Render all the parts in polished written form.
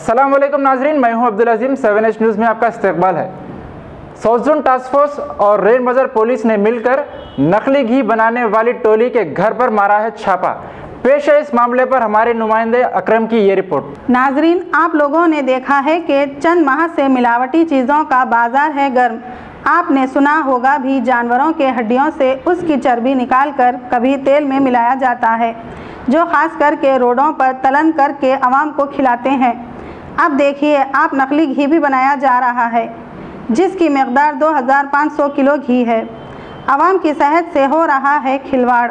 अस्सलाम वालेकुम नाजरीन, मैं हूं अब्दुल अजीम। 7H न्यूज़ में आपका इस्तकबाल है। साउथ जोन टास्क फोर्स और रेल बाजार पुलिस ने मिलकर नकली घी बनाने वाली टोली के घर पर मारा है छापा। पेश है इस मामले पर हमारे नुमाइंदे अकरम की ये रिपोर्ट। नाजरीन, आप लोगों ने देखा है कि चंद माह से मिलावटी चीज़ों का बाजार है गर्म। आपने सुना होगा भी, जानवरों के हड्डियों से उसकी चर्बी निकालकर कभी तेल में मिलाया जाता है, जो खास करके रोडों पर तलन करके आवाम को खिलाते हैं। अब देखिए, आप नकली घी भी बनाया जा रहा है, जिसकी मकदार 2500 किलो घी है। आवाम की सेहत से हो रहा है खिलवाड़।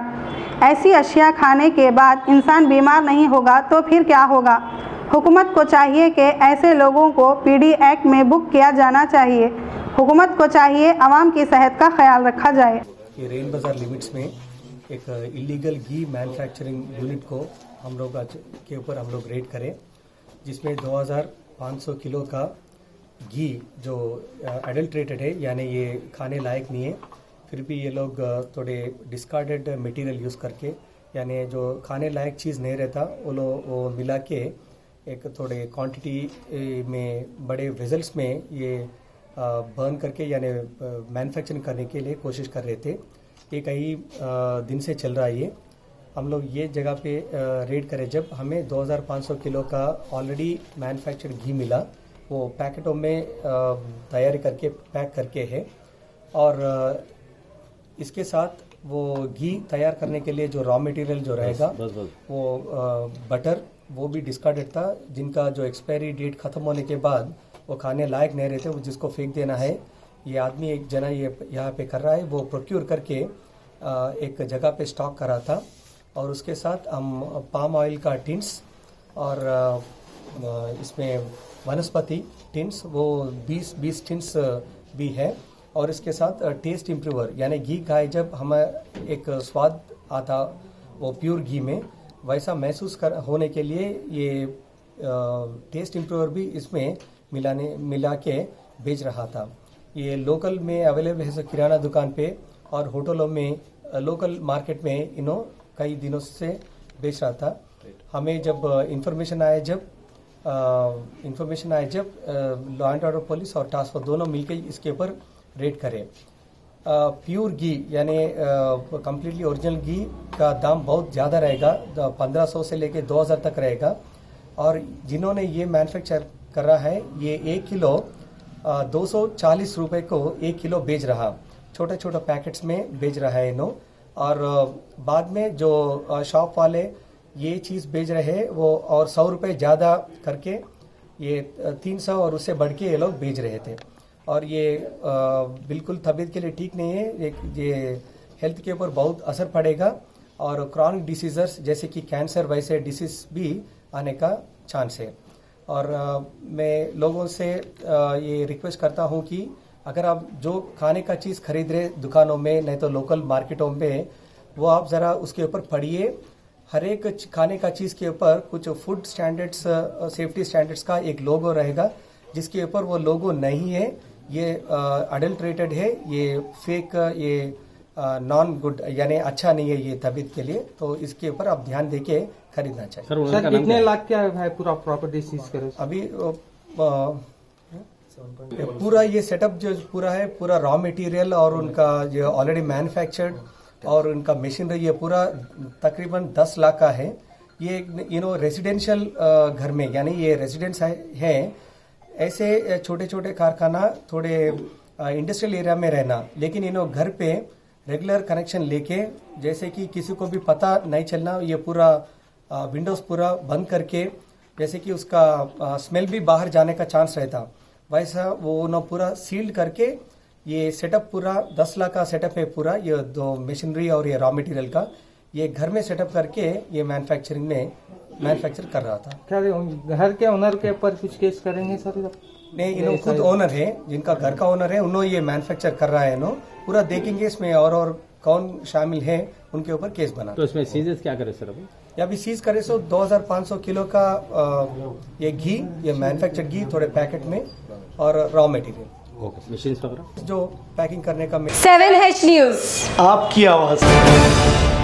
ऐसी अशिया खाने के बाद इंसान बीमार नहीं होगा तो फिर क्या होगा? हुकूमत को चाहिए कि ऐसे लोगों को PD एक्ट में बुक किया जाना चाहिए। हुकूमत को चाहिए आवाम की सेहत का ख्याल रखा जाए। ये रेल बाजार लिमिट्स में एक इलीगल घी मैन्युफैक्चरिंग यूनिट को हम लोग के ऊपर हम लोग रेड करें, जिसमें 2500 किलो का घी जो एडल्ट्रेटेड है, यानी ये खाने लायक नहीं है, फिर भी ये लोग थोड़े डिस्कार्डेड मटेरियल यूज़ करके, यानी जो खाने लायक चीज़ नहीं रहता वो मिला के एक थोड़े क्वांटिटी में बड़े वेजल्स में ये बर्न करके यानी मैन्युफैक्चरिंग करने के लिए कोशिश कर रहे थे। ये कई दिन से चल रहा है। ये हम लोग ये जगह पे रेड करें जब हमें 2500 किलो का ऑलरेडी मैन्युफैक्चर्ड घी मिला। वो पैकेटों में तैयारी करके पैक करके है, और इसके साथ वो घी तैयार करने के लिए जो रॉ मटेरियल जो रहेगा वो बटर, वो भी डिस्कार्डेड था, जिनका जो एक्सपायरी डेट ख़त्म होने के बाद वो खाने लायक नहीं रहते, वो जिसको फेंक देना है। ये आदमी एक जना ये यहाँ पे कर रहा है, वो प्रोक्योर करके एक जगह पे स्टॉक करा था, और उसके साथ हम पाम ऑयल का टिन्स और इसमें वनस्पति टिन्स वो 20 टिन्स भी है, और इसके साथ टेस्ट इम्प्रूवर यानी घी खाए जब हमें एक स्वाद आता वो प्योर घी में, वैसा महसूस होने के लिए ये टेस्ट इम्प्रूवर भी इसमें मिला के बेच रहा था। ये लोकल में अवेलेबल है किराना दुकान पे और होटलों में, लोकल मार्केट में कई दिनों से बेच रहा था। हमें जब इंफॉर्मेशन आया जब लॉ एंड ऑर्डर पुलिस और टास्क फोर्स दोनों मिलकर इसके ऊपर रेड करें। प्योर घी यानी कम्प्लीटली ओरिजिनल घी का दाम बहुत ज़्यादा रहेगा, 1500 से लेके 2000 तक रहेगा, और जिन्होंने ये मैन्युफैक्चर कर रहा है ये 1 किलो 240 रुपये को 1 किलो बेच रहा, छोटे छोटे पैकेट्स में बेच रहा है इन्हों। और बाद में जो शॉप वाले ये चीज़ बेच रहे हैं वो और 100 रुपये ज़्यादा करके ये 300 और उससे बढ़ के ये लोग बेच रहे थे, और ये बिल्कुल तबीयत के लिए ठीक नहीं है। ये हेल्थ के ऊपर बहुत असर पड़ेगा, और क्रॉनिक डिसीज़र्स जैसे कि कैंसर वैसे डिसीज़ भी आने का चांस है। और मैं लोगों से ये रिक्वेस्ट करता हूँ कि अगर आप जो खाने का चीज़ खरीद रहे दुकानों में, नहीं तो लोकल मार्केटों में, वो आप ज़रा उसके ऊपर पढ़िए। हर एक खाने का चीज़ के ऊपर कुछ फूड स्टैंडर्ड्स, सेफ्टी स्टैंडर्ड्स का एक लोगो रहेगा, जिसके ऊपर वो लोगो नहीं है, ये अडल्ट्रेटेड है, ये फेक, ये नॉन गुड यानी अच्छा नहीं है ये तबीयत के लिए, तो इसके ऊपर आप ध्यान देके खरीदना चाहिए। सर कितने लाख क्या है पूरा प्रॉपर्टी सीज करे? अभी पूरा ये सेटअप जो पूरा है, पूरा रॉ मटेरियल और उनका जो ऑलरेडी मैन्युफैक्चर्ड और उनका मशीनरी, ये पूरा तकरीबन 10 लाख का है। ये रेजिडेंशियल घर में, यानी ये रेजिडेंस है, ऐसे छोटे छोटे कारखाना थोड़े इंडस्ट्रियल एरिया में रहना, लेकिन घर पे रेगुलर कनेक्शन लेके, जैसे कि किसी को भी पता नहीं चलना, ये पूरा विंडोज पूरा बंद करके, जैसे कि उसका स्मेल भी बाहर जाने का चांस रहता, वैसा वो पूरा सील्ड करके ये सेटअप पूरा 10 लाख का सेटअप है पूरा, ये दो मशीनरी और ये रॉ मटेरियल का ये घर में सेटअप करके ये मैन्युफैक्चर कर रहा था। क्या घर के ओनर के ऊपर कुछ केस करेंगे सर? नहीं, इन्हों खुद ओनर है, जिनका घर का ओनर है, उन्होंने ये मैन्युफैक्चर कर रहा है। इन्हों पूरा देखेंगे इसमें और कौन शामिल है, उनके ऊपर केस बना। तो इसमें सीजेस क्या करे सर? अभी सीज करे सो 2500 किलो का ये घी, ये मैन्युफैक्चर्ड घी थोड़े पैकेट में, और रॉ मटेरियल मशीन वगैरह जो पैकिंग करने का। 7H न्यूज, आपकी आवाज।